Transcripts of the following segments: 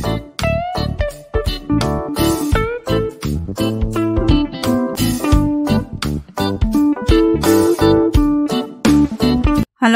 Hello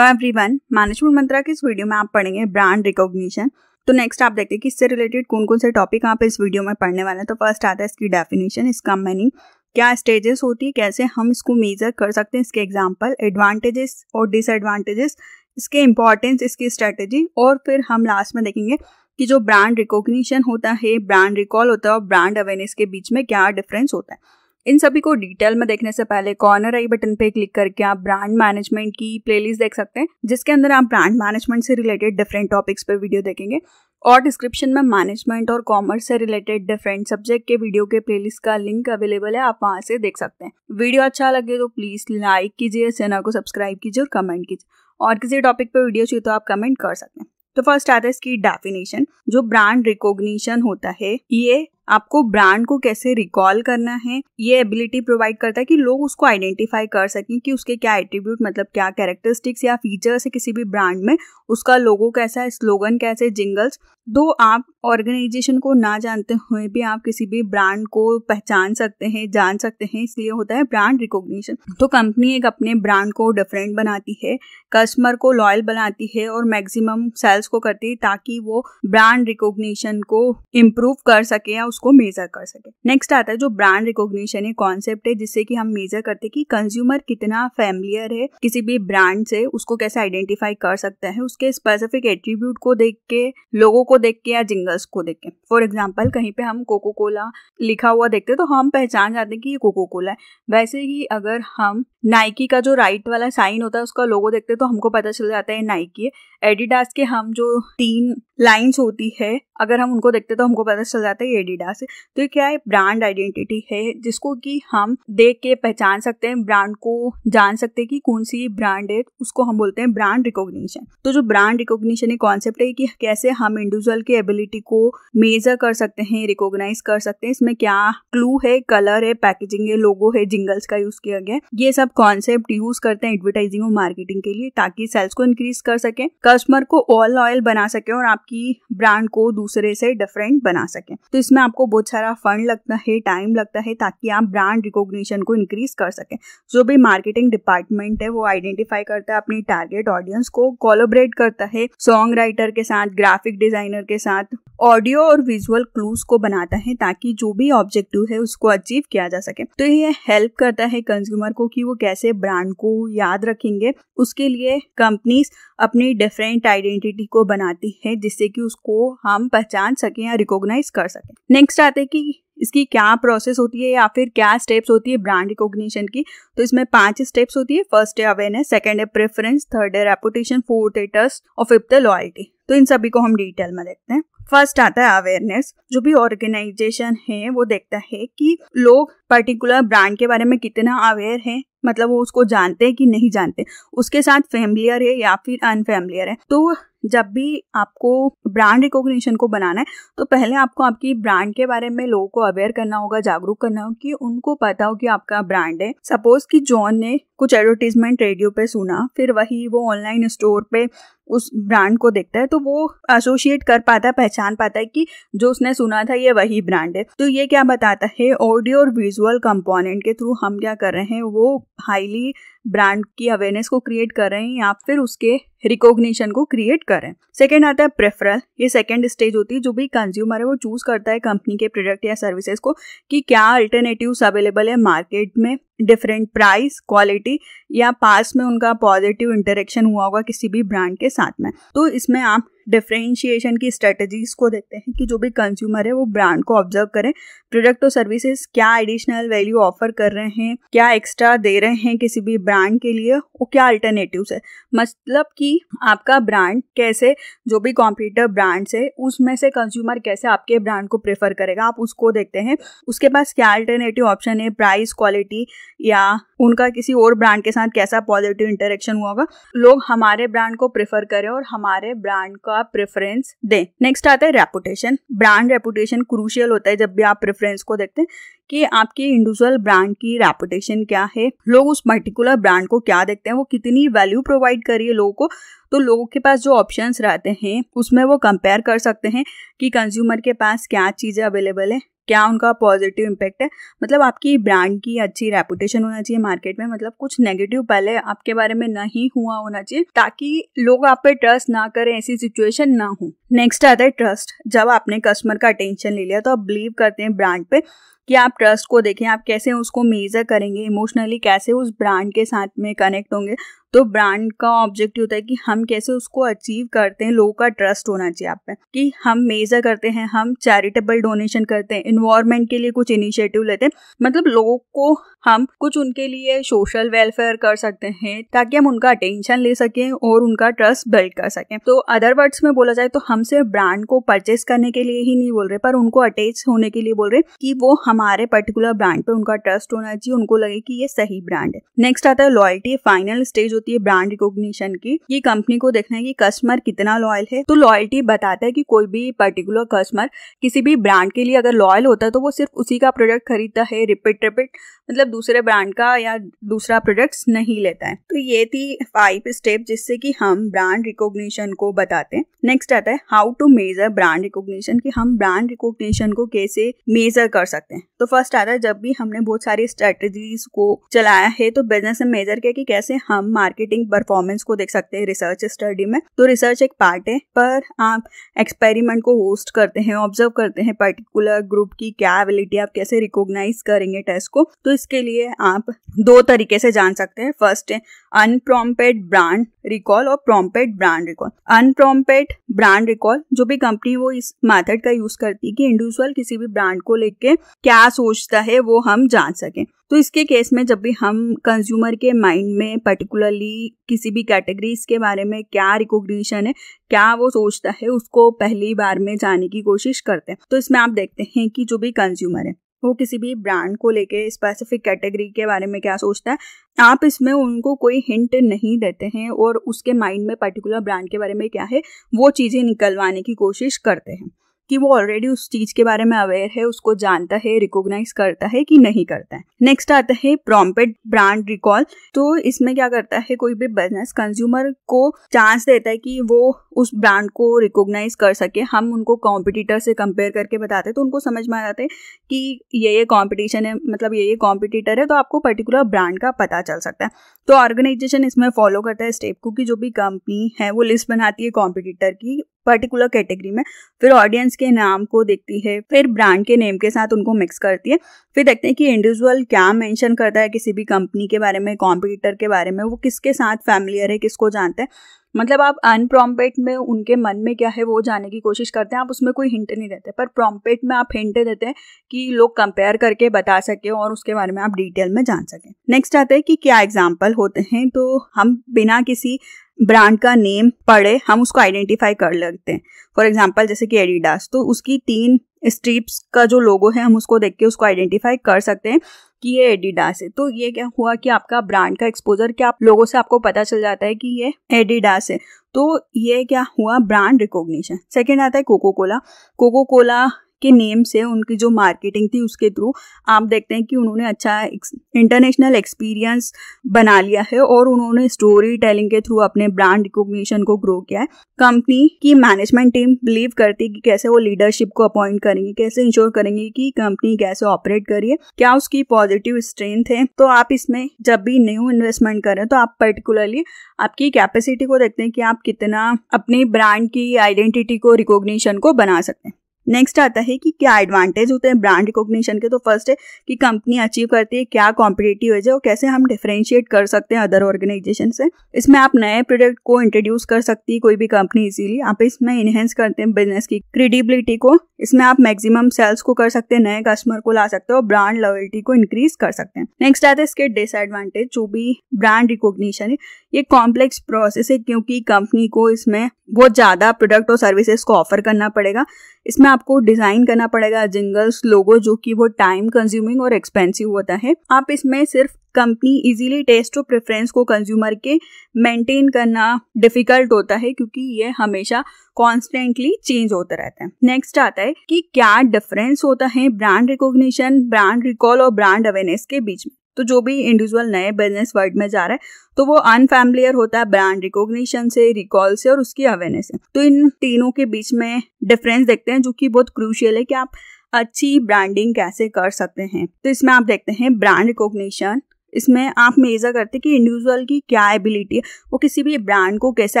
everyone, management मंत्रा की इस video में आप पढ़ेंगे ब्रांड रिकॉग्निशन। तो नेक्स्ट आप देखते हैं कि इससे रिलेटेड कौन कौन से टॉपिक आप इस वीडियो में पढ़ने वाले हैं। तो फर्स्ट आता है इसकी डेफिनेशन, इसका मीनिंग, क्या स्टेजेस होती है, कैसे हम इसको मेजर कर सकते हैं, इसके एग्जांपल, एडवांटेजेस और डिसएडवांटेजेस, इसके इंपॉर्टेंस, इसकी स्ट्रेटेजी, और फिर हम लास्ट में देखेंगे कि जो ब्रांड रिकॉग्निशन होता है, ब्रांड रिकॉल होता है और ब्रांड अवेयरनेस के बीच में क्या डिफरेंस होता है। इन सभी को डिटेल में देखने से पहले कॉर्नर आई बटन पे क्लिक करके आप ब्रांड मैनेजमेंट की प्लेलिस्ट देख सकते हैं, जिसके अंदर आप ब्रांड मैनेजमेंट से रिलेटेड डिफरेंट टॉपिक्स पे वीडियो देखेंगे। और डिस्क्रिप्शन में मैनेजमेंट और कॉमर्स से रिलेटेड डिफरेंट सब्जेक्ट के वीडियो के प्लेलिस्ट का लिंक अवेलेबल है, आप वहां से देख सकते हैं। वीडियो अच्छा लगे तो प्लीज लाइक कीजिए, चैनल को सब्सक्राइब कीजिए और कमेंट कीजिए। और किसी टॉपिक पे वीडियो चाहिए तो आप कमेंट कर सकते हैं। तो फर्स्ट आता है इसकी डेफिनेशन। जो ब्रांड रिकॉग्निशन होता है, ये आपको ब्रांड को कैसे रिकॉल करना है, ये एबिलिटी प्रोवाइड करता है कि लोग उसको आइडेंटिफाई कर सकें कि उसके क्या एट्रीब्यूट, मतलब क्या कैरेक्टरिस्टिक्स या फीचर्स है किसी भी ब्रांड में, उसका लोगो कैसा है, स्लोगन कैसे, जिंगल्स। दो आप ऑर्गेनाइजेशन को ना जानते हुए भी आप किसी भी ब्रांड को पहचान सकते हैं, जान सकते हैं, इसलिए होता है ब्रांड रिकॉग्निशन। तो कंपनी एक अपने ब्रांड को डिफरेंट बनाती है, कस्टमर को लॉयल बनाती है और मैक्सिमम सेल्स को करती है ताकि वो ब्रांड रिकॉग्निशन को इम्प्रूव कर सके या उसको मेजर कर सके। नेक्स्ट आता है जो ब्रांड रिकॉग्निशन, एक कॉन्सेप्ट है जिससे कि हम मेजर करते हैं कि कंज्यूमर कितना फैमिलियर है किसी भी ब्रांड से, उसको कैसे आइडेंटिफाई कर सकता है, उसके स्पेसिफिक एट्रीब्यूट को देख के, लोगों को देख के या जिंगल्स को देख के। फॉर एग्जाम्पल, कहीं पे हम कोको कोला लिखा हुआ देखते हैं तो हम पहचान जाते हैं कि ये कोको कोला है। वैसे ही अगर हम नाइकी का जो राइट वाला साइन होता है उसका लोगो देखते हैं तो हमको पता चल जाता है नाइकी है। एडिडास के हम जो 3 लाइंस होती है, अगर हम उनको देखते तो हमको पता चल जाता है ये एडिडास है। तो ये क्या है, ब्रांड आइडेंटिटी है जिसको कि हम देख के पहचान सकते हैं, ब्रांड को जान सकते हैं कि कौन सी ब्रांड है, उसको हम बोलते हैं ब्रांड रिकॉग्निशन। तो जो ब्रांड रिकॉग्निशन एक कॉन्सेप्ट है कि कैसे हम इंडिविजुअल की एबिलिटी को मेजर कर सकते हैं, रिकॉग्नाइज कर सकते हैं। इसमें क्या क्लू है, कलर है, पैकेजिंग है, लोगो है, जिंगल्स का यूज किया गया। ये सब कॉन्सेप्ट यूज करते हैं एडवर्टाइजिंग और मार्केटिंग के लिए ताकि सेल्स को इंक्रीज कर सके, कस्टमर को और लॉयल बना सके और आपकी ब्रांड को दूसरे से डिफरेंट बना सके। तो इसमें आपको बहुत सारा फंड लगता है, टाइम लगता है ताकि आप ब्रांड रिकॉग्निशन को इंक्रीज कर सके। जो भी मार्केटिंग डिपार्टमेंट है वो आइडेंटिफाई करता है अपनी टारगेट ऑडियंस को, कोलैबोरेट करता है सॉन्ग राइटर के साथ, ग्राफिक डिजाइनर के साथ, ऑडियो और विजुअल क्लूज को बनाता है ताकि जो भी ऑब्जेक्टिव है उसको अचीव किया जा सके। तो ये हेल्प करता है कंज्यूमर को कि वो कैसे ब्रांड को याद रखेंगे। उसके लिए कंपनीज अपनी डिफरेंट आइडेंटिटी को बनाती है जिससे कि उसको हम पहचान सकें या रिकॉग्नाइज कर सकें। नेक्स्ट आते हैं कि इसकी क्या प्रोसेस होती है या फिर क्या स्टेप्स होती है ब्रांड रिकॉग्निशन की। तो इसमें 5 स्टेप्स होती है। फर्स्ट है अवेयरनेस, सेकंड है प्रेफरेंस, थर्ड है रेपुटेशन, फोर्थ है ट्रस्ट और फिफ्थ है लॉयल्टी। तो इन सभी को हम डिटेल में देखते हैं। फर्स्ट आता है अवेयरनेस। जो भी ऑर्गेनाइजेशन है वो देखता है कि लोग पर्टिकुलर ब्रांड के बारे में कितना अवेयर है, मतलब वो उसको जानते हैं कि नहीं जानते, उसके साथ फैमिलियर है या फिर अनफैमिलियर है। तो जब भी आपको ब्रांड रिकॉग्निशन को बनाना है तो पहले आपको आपकी ब्रांड के बारे में लोगों को अवेयर करना होगा, जागरूक करना होगा कि उनको पता हो कि आपका ब्रांड है। सपोज कि जॉन ने कुछ एडवर्टीजमेंट रेडियो पे सुना, फिर वही वो ऑनलाइन स्टोर पे उस ब्रांड को देखता है तो वो एसोसिएट कर पाता है, पहचान पाता है कि जो उसने सुना था ये वही ब्रांड है। तो ये क्या बताता है, ऑडियो और विजुअल कंपोनेंट के थ्रू हम क्या कर रहे हैं, वो हाईली ब्रांड की अवेयरनेस को क्रिएट कर रहे हैं या फिर उसके रिकॉग्निशन को क्रिएट कर रहे हैं। सेकेंड आता है प्रेफरल। ये सेकेंड स्टेज होती है। जो भी कंज्यूमर है वो चूज करता है कंपनी के प्रोडक्ट या सर्विसेज को कि क्या अल्टरनेटिव्स अवेलेबल है मार्केट में, डिफरेंट प्राइस, क्वालिटी, या पास में उनका पॉजिटिव इंटरेक्शन हुआ होगा किसी भी ब्रांड के साथ में। तो इसमें आप डिफरेंशिएशन की स्ट्रेटजीज को देखते हैं कि जो भी कंज्यूमर है वो ब्रांड को ऑब्जर्व करें, प्रोडक्ट और सर्विसेज क्या एडिशनल वैल्यू ऑफर कर रहे हैं, क्या एक्स्ट्रा दे रहे हैं किसी भी ब्रांड के लिए, और क्या अल्टरनेटिव्स है। मतलब कि आपका ब्रांड कैसे, जो भी कॉम्पिटिटर ब्रांड्स है उसमें से कंज्यूमर कैसे आपके ब्रांड को प्रेफर करेगा, आप उसको देखते हैं। उसके पास क्या अल्टरनेटिव ऑप्शन है, प्राइस, क्वालिटी, या उनका किसी और ब्रांड के साथ कैसा पॉजिटिव इंटरेक्शन हुआ होगा, लोग हमारे ब्रांड को प्रेफर करें और हमारे ब्रांड का आप प्रेफरेंस दें। नेक्स्ट आता है रेपुटेशन। ब्रांड रेपुटेशन क्रूशियल होता है जब भी आप प्रेफरेंस को देखते हैं कि आपकी इंडिविजुअल ब्रांड की रेपुटेशन क्या है, लोग उस पर्टिकुलर ब्रांड को क्या देखते हैं, वो कितनी वैल्यू प्रोवाइड कर रही है लोगों को। तो लोगों के पास जो ऑप्शंस रहते हैं उसमें वो कंपेयर कर सकते हैं कि कंज्यूमर के पास क्या चीज़ें अवेलेबल है, क्या उनका पॉजिटिव इम्पैक्ट है। मतलब आपकी ब्रांड की अच्छी रेपुटेशन होना चाहिए मार्केट में, मतलब कुछ नेगेटिव पहले आपके बारे में नहीं हुआ होना चाहिए ताकि लोग आप पे ट्रस्ट ना करें, ऐसी सिचुएशन ना हो। नेक्स्ट आता है ट्रस्ट। जब आपने कस्टमर का अटेंशन ले लिया तो आप बिलीव करते हैं ब्रांड पे कि आप ट्रस्ट को देखें, आप कैसे उसको मेजर करेंगे, इमोशनली कैसे उस ब्रांड के साथ में कनेक्ट होंगे। तो ब्रांड का ऑब्जेक्टिव होता है कि हम कैसे उसको अचीव करते हैं, लोगों का ट्रस्ट होना चाहिए आप पे कि हम मेजर करते हैं, हम चैरिटेबल डोनेशन करते हैं, इन्वायरमेंट के लिए कुछ इनिशिएटिव लेते हैं, मतलब लोगों को हम कुछ उनके लिए सोशल वेलफेयर कर सकते हैं ताकि हम उनका अटेंशन ले सकें और उनका ट्रस्ट बिल्ड कर सकें। तो अदर वर्ड्स में बोला जाए तो हम सिर्फ ब्रांड को परचेस करने के लिए ही नहीं बोल रहे, पर उनको अटैच होने के लिए बोल रहे कि वो हमारे पर्टिकुलर ब्रांड पे उनका ट्रस्ट होना चाहिए, उनको लगे कि ये सही ब्रांड है। नेक्स्ट आता है लॉयल्टी। फाइनल स्टेज होती है ब्रांड रिकॉग्निशन की। ये कंपनी को देखना है कि कस्टमर कितना लॉयल है। तो लॉयल्टी बताता है कि कोई भी पर्टिकुलर कस्टमर किसी भी ब्रांड के लिए अगर लॉयल होता है तो वो सिर्फ उसी का प्रोडक्ट खरीदता है, रिपीट मतलब दूसरे ब्रांड का या दूसरा प्रोडक्ट्स नहीं लेता है। तो ये थी 5 स्टेप जिससे कि हम ब्रांड रिकॉग्निशन को बताते हैं। नेक्स्ट आता है how to measure brand recognition, कि हम ब्रांड रिकॉग्निशन को कैसे मेजर कर सकते हैं। तो फर्स्ट आता है जब भी हमने बहुत सारी स्ट्रेटजीज को चलाया है तो बिजनेस में मेजर किया कि कैसे हम मार्केटिंग परफॉर्मेंस को देख सकते हैं रिसर्च स्टडी में। तो रिसर्च एक पार्ट है, पर आप एक्सपेरिमेंट को होस्ट करते हैं, ऑब्जर्व करते हैं पर्टिकुलर ग्रुप की क्या एबिलिटी, आप कैसे रिकॉग्नाइज करेंगे टेस्ट को। तो इसके लिए आप 2 तरीके से जान सकते हैं। फर्स्ट है अनप्रॉम्प्टेड ब्रांड रिकॉल और prompted brand recall. Unprompted brand recall जो भी कंपनी वो इस मेथड का यूज करती है कि इंडिविजुअल किसी भी ब्रांड को लेके क्या सोचता है वो हम जान सकें। तो इसके केस में जब भी हम कंज्यूमर के माइंड में पर्टिकुलरली किसी भी कैटेगरीज के बारे में क्या रिकॉग्निशन है, क्या वो सोचता है, उसको पहली बार में जानने की कोशिश करते हैं। तो इसमें आप देखते हैं कि जो भी कंज्यूमर है वो किसी भी ब्रांड को लेके स्पेसिफिक कैटेगरी के बारे में क्या सोचता है, आप इसमें उनको कोई हिंट नहीं देते हैं और उसके माइंड में पर्टिकुलर ब्रांड के बारे में क्या है वो चीज़ें निकलवाने की कोशिश करते हैं कि वो ऑलरेडी उस चीज के बारे में अवेयर है, उसको जानता है, रिकॉग्नाइज करता है कि नहीं करता है। नेक्स्ट आता है प्रॉम्प्टेड ब्रांड रिकॉल। तो इसमें क्या करता है, कोई भी बिजनेस कंज्यूमर को चांस देता है कि वो उस ब्रांड को रिकॉग्नाइज कर सके। हम उनको कॉम्पिटिटर से कंपेयर करके बताते हैं तो उनको समझ में आ जाता है कि ये कॉम्पिटिशन है, मतलब ये कॉम्पिटिटर है, तो आपको पर्टिकुलर ब्रांड का पता चल सकता है। तो ऑर्गेनाइजेशन इसमें फॉलो करता है स्टेप को कि जो भी कंपनी है वो लिस्ट बनाती है कॉम्पिटिटर की पर्टिकुलर कैटेगरी में, फिर ऑडियंस के नाम को देखती है, फिर ब्रांड के नेम के साथ उनको मिक्स करती है, फिर देखते हैं कि इंडिविजुअल क्या मेंशन करता है किसी भी कंपनी के बारे में, कॉम्पिटिटर के बारे में, वो किसके साथ फैमिलियर है, किसको जानता है। मतलब आप अनप्रॉम्प्टेड में उनके मन में क्या है वो जानने की कोशिश करते हैं, आप उसमें कोई हिंट नहीं देते, पर प्रॉम्प्टेड में आप हिंट देते हैं कि लोग कंपेयर करके बता सके और उसके बारे में आप डिटेल में जान सकें। नेक्स्ट आता है कि क्या एग्जाम्पल होते हैं। तो हम बिना किसी ब्रांड का नेम पढ़े हम उसको आइडेंटिफाई कर लेते हैं। फॉर एग्जांपल जैसे कि एडिडास, तो उसकी 3 स्ट्रिप्स का जो लोगो है हम उसको देख के उसको आइडेंटिफाई कर सकते हैं कि ये एडिडास है। तो ये क्या हुआ कि आपका ब्रांड का एक्सपोजर क्या लोगों से आपको पता चल जाता है कि ये एडिडास है। तो ये क्या हुआ, ब्रांड रिकॉग्निशन। सेकेंड आता है कोको कोला। कोको कोला के नेम से उनकी जो मार्केटिंग थी उसके थ्रू आप देखते हैं कि उन्होंने अच्छा इंटरनेशनल एक्सपीरियंस बना लिया है और उन्होंने स्टोरी टेलिंग के थ्रू अपने ब्रांड रिकॉग्निशन को ग्रो किया है। कंपनी की मैनेजमेंट टीम बिलीव करती है कि कैसे वो लीडरशिप को अपॉइंट करेंगे, कैसे इंश्योर करेंगे कि कंपनी कैसे ऑपरेट करिए, क्या उसकी पॉजिटिव स्ट्रेंथ है। तो आप इसमें जब भी न्यू इन्वेस्टमेंट करें तो आप पर्टिकुलरली आपकी कैपेसिटी को देखते हैं कि आप कितना अपनी ब्रांड की आइडेंटिटी को, रिकॉग्निशन को बना सकते हैं। नेक्स्ट आता है कि क्या एडवांटेज होते हैं ब्रांड रिकॉग्निशन के। तो फर्स्ट है कि कंपनी अचीव करती है क्या कॉम्पिटिटिव एज है और कैसे हम डिफरेंशिएट कर सकते हैं अदर ऑर्गेनाइजेशन से। इसमें आप नए प्रोडक्ट को इंट्रोड्यूस कर सकती है कोई भी कंपनी इजीली। आप इसमें इनहेंस करते हैं बिजनेस की क्रेडिबिलिटी को। इसमें आप मैक्सिमम सेल्स को कर सकते हैं, नए कस्टमर को ला सकते हैं और ब्रांड लॉयल्टी को इंक्रीज कर सकते हैं। नेक्स्ट आता है इसके डिसएडवांटेज। जो भी ब्रांड रिकॉग्निशन है ये कॉम्प्लेक्स प्रोसेस है क्योंकि कंपनी को इसमें बहुत ज़्यादा प्रोडक्ट और सर्विसेज को ऑफर करना पड़ेगा। इसमें आपको डिज़ाइन करना पड़ेगा जिंगल्स, लोगो, जो कि वो टाइम कंज्यूमिंग और एक्सपेंसिव होता है। आप इसमें सिर्फ कंपनी इजीली टेस्ट और प्रेफरेंस को कंज्यूमर के मेंटेन करना डिफिकल्ट होता है, क्योंकि ये हमेशा कॉन्स्टेंटली चेंज होता रहता है। नेक्स्ट आता है कि क्या डिफरेंस होता है ब्रांड रिकॉग्निशन, ब्रांड रिकॉल और ब्रांड अवेयरनेस के बीच में। तो जो भी इंडिविजुअल नए बिजनेस वर्ल्ड में जा रहा है तो वो अनफैमिलियर होता है ब्रांड रिकॉग्निशन से, रिकॉल से और उसकी अवेयरनेस से। तो इन तीनों के बीच में डिफरेंस देखते हैं, जो कि बहुत क्रूशियल है कि आप अच्छी ब्रांडिंग कैसे कर सकते हैं। तो इसमें आप देखते हैं ब्रांड रिकॉग्निशन, इसमें आप मेजर करते हैं कि इंडिविजुअल की क्या एबिलिटी है, वो किसी भी ब्रांड को कैसे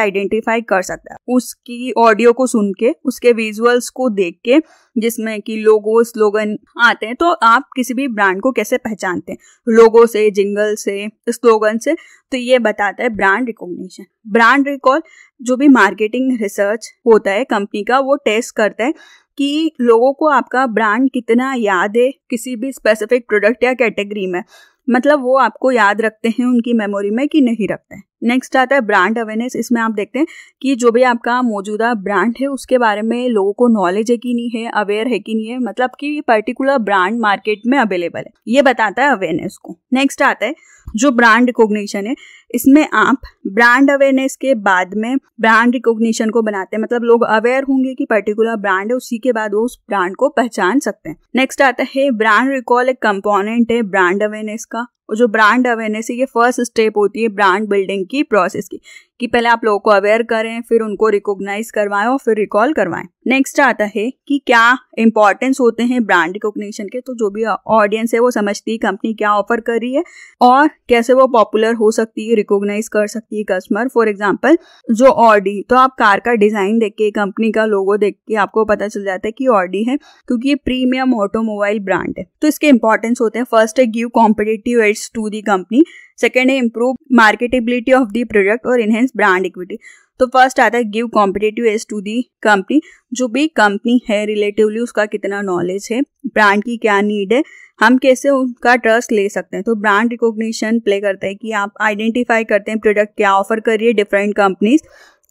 आइडेंटिफाई कर सकता है, उसकी ऑडियो को सुन के, उसके विजुअल्स को देख के, जिसमें कि लोगो स्लोगन आते हैं। तो आप किसी भी ब्रांड को कैसे पहचानते हैं, लोगो से, जिंगल से, स्लोगन से। तो ये बताता है ब्रांड रिकॉग्निशन। ब्रांड रिकॉल जो भी मार्केटिंग रिसर्च होता है कंपनी का, वो टेस्ट करता है कि लोगों को आपका ब्रांड कितना याद है किसी भी स्पेसिफिक प्रोडक्ट या कैटेगरी में, मतलब वो आपको याद रखते हैं उनकी मेमोरी में कि नहीं रखते हैं। नेक्स्ट आता है ब्रांड अवेयरनेस। इसमें आप देखते हैं कि जो भी आपका मौजूदा ब्रांड है उसके बारे में लोगों को नॉलेज है कि नहीं है, अवेयर है कि नहीं है, मतलब कि पर्टिकुलर ब्रांड मार्केट में अवेलेबल है, ये बताता है अवेयरनेस को। नेक्स्ट आता है जो ब्रांड रिकॉग्निशन है, इसमें आप ब्रांड अवेयरनेस के बाद में ब्रांड रिकॉग्निशन को बनाते हैं, मतलब लोग अवेयर होंगे कि पर्टिकुलर ब्रांड है, उसी के बाद वो उस ब्रांड को पहचान सकते हैं। नेक्स्ट आता है ब्रांड रिकॉल, एक कंपोनेंट है ब्रांड अवेयरनेस का। और जो ब्रांड अवेयरनेस है ये फर्स्ट स्टेप होती है ब्रांड बिल्डिंग की प्रोसेस की, कि पहले आप लोगों को अवेयर करें, फिर उनको रिकॉग्नाइज करवाएं और फिर रिकॉल करवाएं। नेक्स्ट आता है कि क्या इंपॉर्टेंस होते हैं ब्रांड रिकॉग्निशन के। तो जो भी ऑडियंस है वो समझती है कंपनी क्या ऑफर कर रही है और कैसे वो पॉपुलर हो सकती है, रिकॉग्नाइज कर सकती है कस्टमर। फॉर एग्जांपल जो ऑडी, तो आप कार का डिजाइन देख के, कंपनी का लोगो देख के आपको पता चल जाता है कि ऑडी है, क्योंकि ये प्रीमियम ऑटोमोबाइल ब्रांड है। तो इसके इंपॉर्टेंस होते हैं, फर्स्ट है give competitive edge to the company, second है improve marketability of the product और इनहेंस ब्रांड इक्विटी। तो फर्स्ट आता है give competitive edge to the company, जो भी कंपनी है रिलेटिवली उसका कितना नॉलेज है, ब्रांड की क्या नीड है, हम कैसे उनका ट्रस्ट ले सकते हैं। तो ब्रांड रिकॉग्निशन प्ले करता है कि आप आइडेंटिफाई करते हैं प्रोडक्ट क्या ऑफर कर रही है डिफरेंट कंपनीज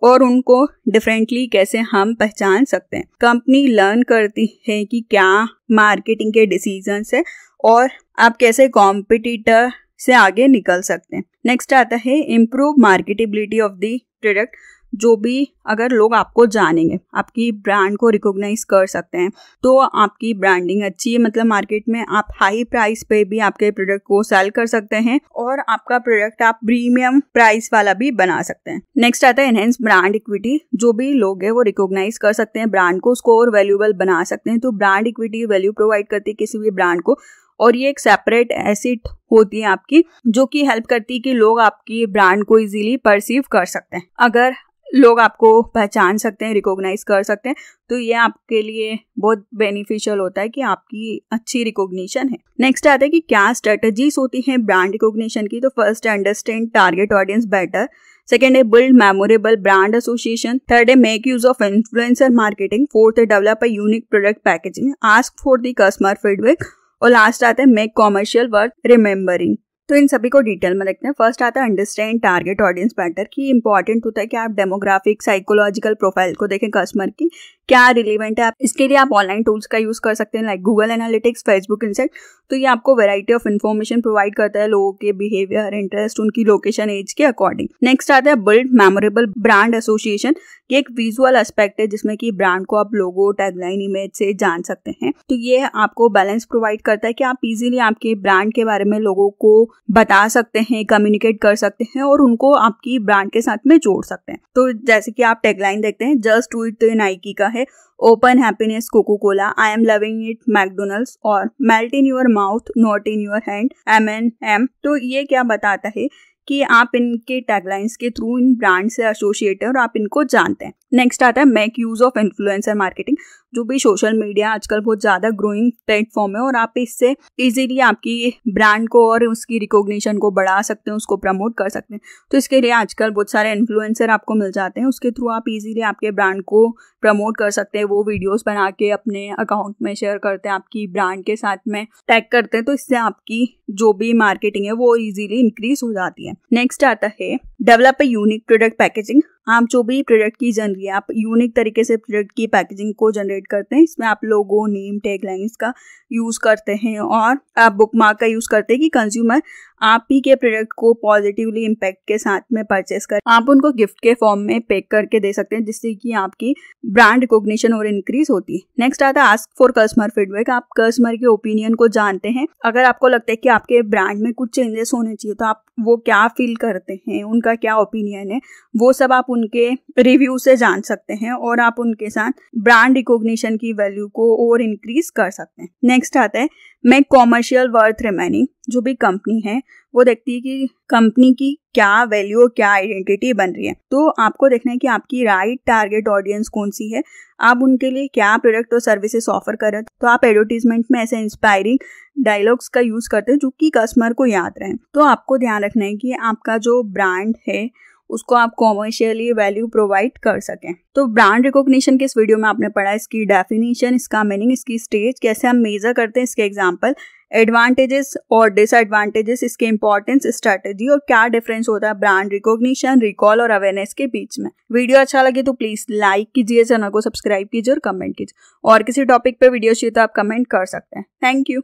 और उनको डिफरेंटली कैसे हम पहचान सकते हैं। कंपनी लर्न करती है कि क्या मार्केटिंग के डिसीजंस है और आप कैसे कॉम्पिटिटर से आगे निकल सकते हैं। नेक्स्ट आता है improve marketability of the product, जो भी अगर लोग आपको जानेंगे, आपकी ब्रांड को रिकॉग्नाइज कर सकते हैं, तो आपकी ब्रांडिंग अच्छी है, मतलब मार्केट में आप हाई प्राइस पे भी आपके प्रोडक्ट को सेल कर सकते हैं और आपका प्रोडक्ट आप प्रीमियम प्राइस वाला भी बना सकते हैं। नेक्स्ट आता है एनहेंस ब्रांड इक्विटी, जो भी लोग हैं वो रिकॉग्नाइज कर सकते हैं ब्रांड को, उसको और वैल्यूएबल बना सकते हैं। तो ब्रांड इक्विटी वैल्यू प्रोवाइड करती है किसी भी ब्रांड को, और ये एक सेपरेट एसेट होती है आपकी, जो कि हेल्प करती है कि लोग आपकी ब्रांड को इजीली परसीव कर सकते हैं। अगर लोग आपको पहचान सकते हैं, रिकॉग्नाइज कर सकते हैं, तो ये आपके लिए बहुत बेनिफिशियल होता है कि आपकी अच्छी रिकॉग्निशन है। नेक्स्ट आता है कि क्या स्ट्रेटजीज होती हैं ब्रांड रिकॉग्निशन की। तो फर्स्ट है understand target audience better, second है build memorable brand association, third है make use of influencer marketing, fourth है develop a unique product packaging, ask for the customer feedback, और लास्ट आता है मेक कॉमर्शियल वर्थ रिमेम्बरिंग। तो इन सभी को detail में देखते हैं। फर्स्ट आता है अंडरस्टैंड टारगेट ऑडियंस बेटर, की इंपॉर्टेंट होता है कि आप डेमोग्राफिक साइकोलॉजिकल प्रोफाइल को देखें कस्टमर की, क्या रिलेवेंट है। आप इसके लिए आप ऑनलाइन टूल्स का यूज कर सकते हैं like Google analytics, Facebook insight. तो ये आपको वैरायटी ऑफ इन्फॉर्मेशन प्रोवाइड करता है लोगों के बिहेवियर, इंटरेस्ट, उनकी लोकेशन, एज के अकॉर्डिंग। नेक्स्ट आता है बिल्ड मेमोरेबल ब्रांड एसोसिएशन, ये एक विजुअल एस्पेक्ट है जिसमें कि ब्रांड को आप लोगो, टैगलाइन, इमेज से जान सकते हैं। तो ये आपको बैलेंस प्रोवाइड करता है कि आप इजीली आपके ब्रांड के बारे में लोगों को बता सकते हैं, कम्युनिकेट कर सकते हैं और उनको आपकी ब्रांड के साथ में जोड़ सकते हैं। तो जैसे कि आप टैगलाइन देखते हैं, जस्ट डू इट, तो नाइकी का है, open happiness Coca Cola, I am loving it McDonald's, और melt in your mouth not in your hand M&M। तो ये क्या बताता है कि आप इनके टैगलाइंस के थ्रू इन ब्रांड से एसोसिएट है और आप इनको जानते हैं। नेक्स्ट आता है make use of influencer marketing, जो भी सोशल मीडिया आजकल बहुत ज़्यादा ग्रोइंग प्लेटफॉर्म है और आप इससे इजीली आपकी ब्रांड को और उसकी रिकॉग्निशन को बढ़ा सकते हैं, उसको प्रमोट कर सकते हैं। तो इसके लिए आजकल बहुत सारे इन्फ्लुएंसर आपको मिल जाते हैं, उसके थ्रू आप इजीली आपके ब्रांड को प्रमोट कर सकते हैं। वो वीडियोस बना के अपने अकाउंट में शेयर करते हैं, आपकी ब्रांड के साथ में टैग करते हैं, तो इससे आपकी जो भी मार्केटिंग है वो इजीली इंक्रीज हो जाती है। नेक्स्ट आता है develop a unique product packaging, आप जो भी प्रोडक्ट की जनरली आप यूनिक तरीके से प्रोडक्ट की पैकेजिंग को जनरेट करते हैं। इसमें आप लोगो, नेम, टैगलाइंस का यूज करते हैं और आप बुकमार्क का यूज करते हैं कि कंज्यूमर आप ही के प्रोडक्ट को पॉजिटिवली इम्पैक्ट के साथ में परचेस कर आप उनको गिफ्ट के फॉर्म में पैक करके दे सकते हैं, जिससे कि आपकी ब्रांड रिकॉग्निशन और इंक्रीज होती है। नेक्स्ट आता है आस्क फॉर कस्टमर फीडबैक। आप कस्टमर के ओपिनियन को जानते हैं। अगर आपको लगता है कि आपके ब्रांड में कुछ चेंजेस होने चाहिए तो आप वो क्या फील करते हैं, उनका क्या ओपिनियन है, वो सब आप उनके रिव्यू से जान सकते हैं और आप उनके साथ ब्रांड रिकॉग्निशन की वैल्यू को और इंक्रीज कर सकते हैं। नेक्स्ट आता है मेक कॉमर्शियल वर्थ रिमेनिंग। जो भी कंपनी है वो देखती है कि कंपनी की क्या वैल्यू और क्या आइडेंटिटी बन रही है। तो आपको देखना है कि आपकी राइट टारगेट ऑडियंस कौन सी है, आप उनके लिए क्या प्रोडक्ट और सर्विसेज ऑफर कर रहे हैं। तो आप एडवर्टीजमेंट में ऐसे इंस्पायरिंग डायलॉग्स का यूज करते हैं जो कि कस्टमर को याद रहे। तो आपको ध्यान रखना है कि आपका जो ब्रांड है उसको आप कॉमर्शियली वैल्यू प्रोवाइड कर सकें। तो ब्रांड रिकॉग्निशन के इस वीडियो में आपने पढ़ा इसकी डेफिनेशन, इसका मीनिंग, इसकी स्टेज, कैसे हम मेजर करते हैं, इसके एग्जांपल, एडवांटेजेस और डिसएडवांटेजेस, इसके इंपॉर्टेंस, स्ट्रेटेजी और क्या डिफरेंस होता है ब्रांड रिकॉग्निशन, रिकॉल और अवेयरनेस के बीच में। वीडियो अच्छा लगे तो प्लीज लाइक कीजिए, चैनल को सब्सक्राइब कीजिए और कमेंट कीजिए। और किसी टॉपिक पे वीडियो चाहिए तो आप कमेंट कर सकते हैं। Thank you.